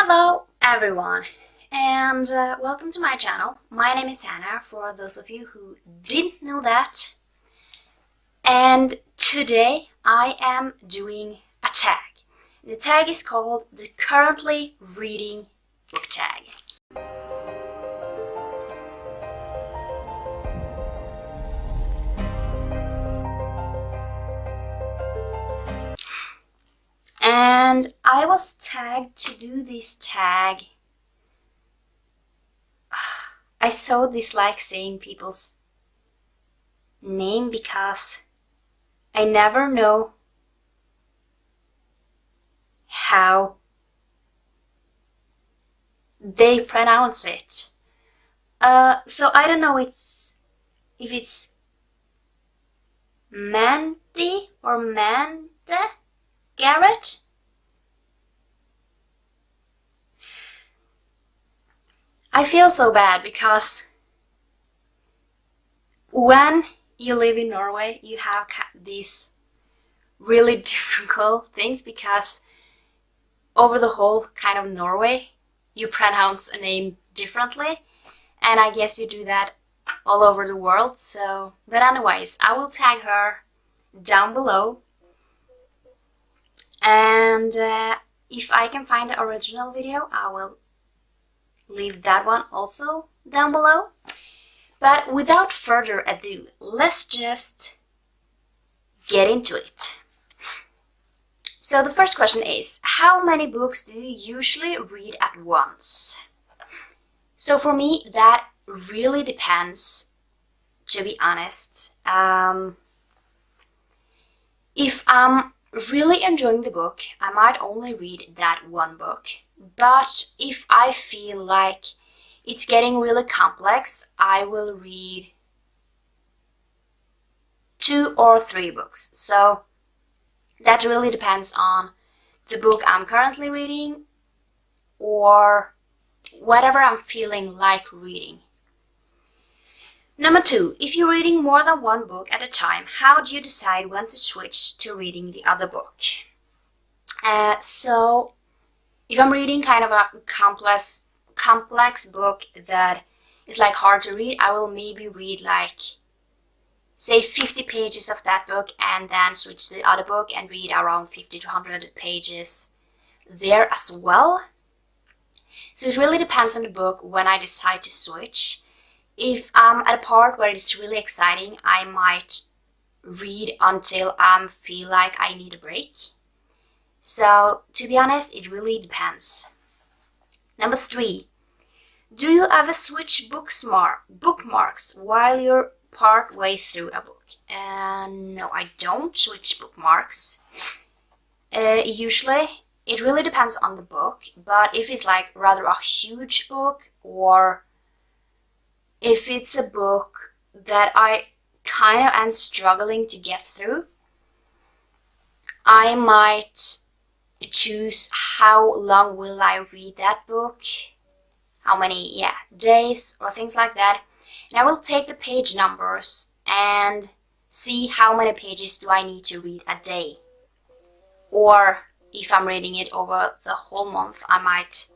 Hello everyone, and welcome to my channel. My name is Hannah, for those of you who didn't know that. And today I am doing a tag. The tag is called the Currently Reading Book Tag. And I was tagged to do this tag. I so dislike saying people's name because I never know how they pronounce it. So I don't know if it's Mandy or Mande Garrett. I feel so bad because when you live in Norway, you have these really difficult things because over the whole kind of Norway, you pronounce a name differently, and I guess you do that all over the world. So, but anyways, I will tag her down below, and if I can find the original video, I will leave that one also down below. But without further ado, let's just get into it. So the first question is, how many books do you usually read at once? So for me, that really depends, to be honest. If I'm really enjoying the book, I might only read that one book. But if I feel like it's getting really complex, I will read 2 or 3 books. So that really depends on the book I'm currently reading or whatever I'm feeling like reading. Number 2, if you're reading more than one book at a time, how do you decide when to switch to reading the other book? So if I'm reading kind of a complex book that is like hard to read, I will maybe read like, say, 50 pages of that book and then switch to the other book and read around 50 to 100 pages there as well. So it really depends on the book when I decide to switch. If I'm at a part where it's really exciting, I might read until I feel like I need a break. So, to be honest, it really depends. Number 3, do you ever switch bookmarks while you're part way through a book? No, I don't switch bookmarks. Usually, it really depends on the book, but if it's like rather a huge book, or if it's a book that I kind of am struggling to get through, I might choose how long will I read that book, how many days or things like that, and I will take the page numbers and see how many pages do I need to read a day. Or if I'm reading it over the whole month, I might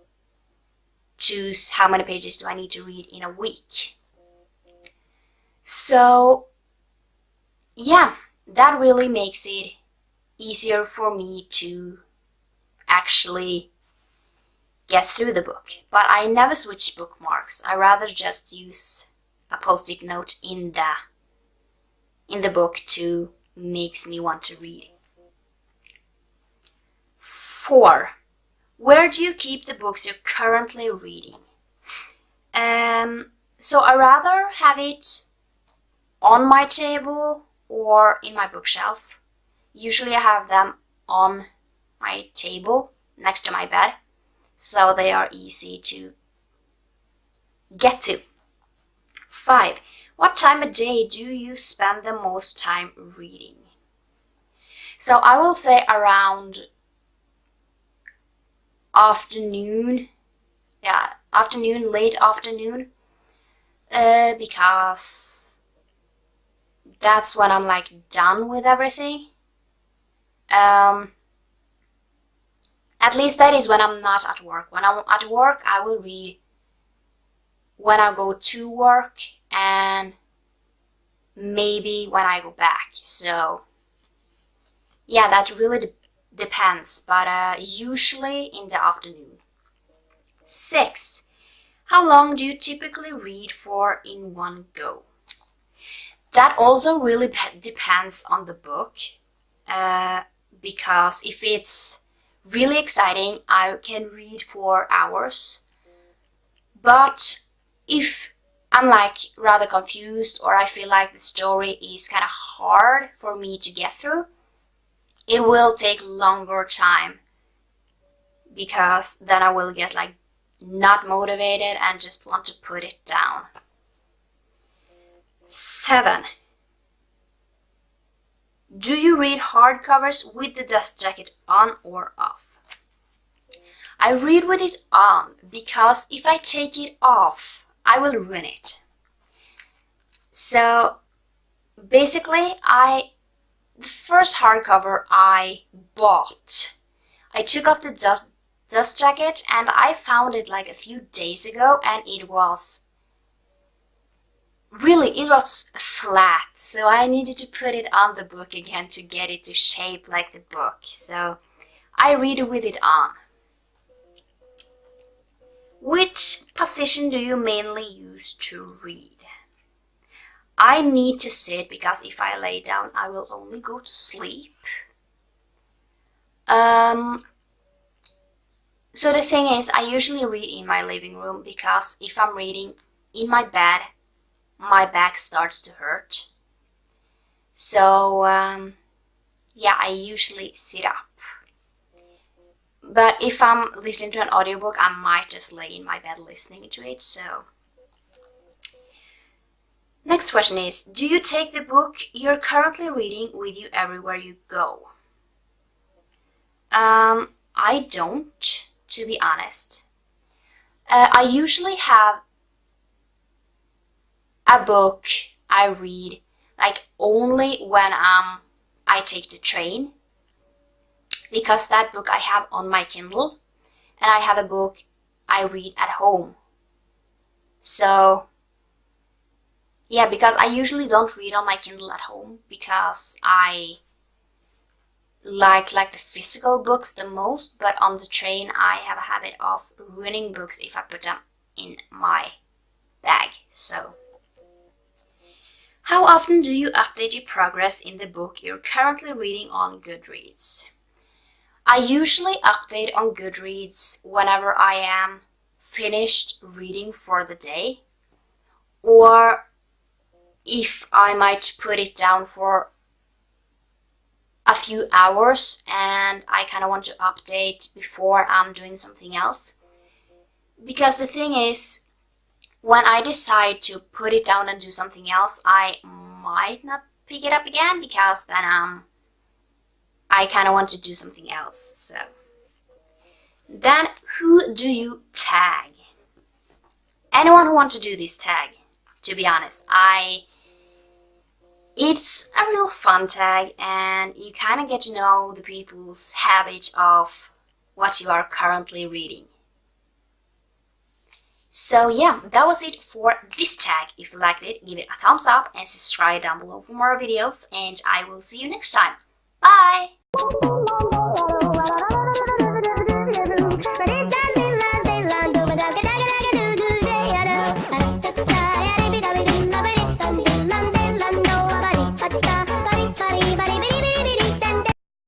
choose how many pages do I need to read in a week. So yeah, that really makes it easier for me to actually get through the book. But I never switch bookmarks. I rather just use a post-it note in the book to makes me want to read. 4, where do you keep the books you're currently reading? So I rather have it on my table or in my bookshelf. Usually I have them on my table next to my bed, so they are easy to get to. 5, what time of day do you spend the most time reading? So I will say around afternoon, late afternoon, because that's when I'm like done with everything. At least that is when I'm not at work. When I'm at work, I will read when I go to work and maybe when I go back. So yeah, that really depends, but usually in the afternoon. 6. How long do you typically read for in one go? That also really depends on the book, because if it's really exciting, I can read for hours. But if I'm like rather confused or I feel like the story is kind of hard for me to get through, it will take longer time, because then I will get like not motivated and just want to put it down. 7. Do you read hardcovers with the dust jacket on or off? I read with it on, because if I take it off, I will ruin it. So basically, the first hardcover I bought, I took off the dust jacket and I found it like a few days ago, and it was flat, so I needed to put it on the book again to get it to shape like the book. So I read with it on. Which position do you mainly use to read? I need to sit, because if I lay down, I will only go to sleep. So the thing is, I usually read in my living room, because if I'm reading in my bed, my back starts to hurt. So yeah, I usually sit up. But if I'm listening to an audiobook, I might just lay in my bed listening to it. So next question is, do you take the book you're currently reading with you everywhere you go? I don't, to be honest. I usually have a book I read like only when I take the train, because that book I have on my Kindle, and I have a book I read at home. So yeah, because I usually don't read on my Kindle at home, because I like the physical books the most, but on the train I have a habit of ruining books if I put them in my bag. So how often do you update your progress in the book you're currently reading on Goodreads? I usually update on Goodreads whenever I am finished reading for the day, or if I might put it down for a few hours and I kind of want to update before I'm doing something else. Because the thing is, when I decide to put it down and do something else, I might not pick it up again, because then I kind of want to do something else. So then, who do you tag? Anyone who wants to do this tag, to be honest. It's a real fun tag, and you kind of get to know the people's habit of what you are currently reading. So yeah, that was it for this tag. If you liked it, give it a thumbs up and subscribe down below for more videos, and I will see you next time. Bye!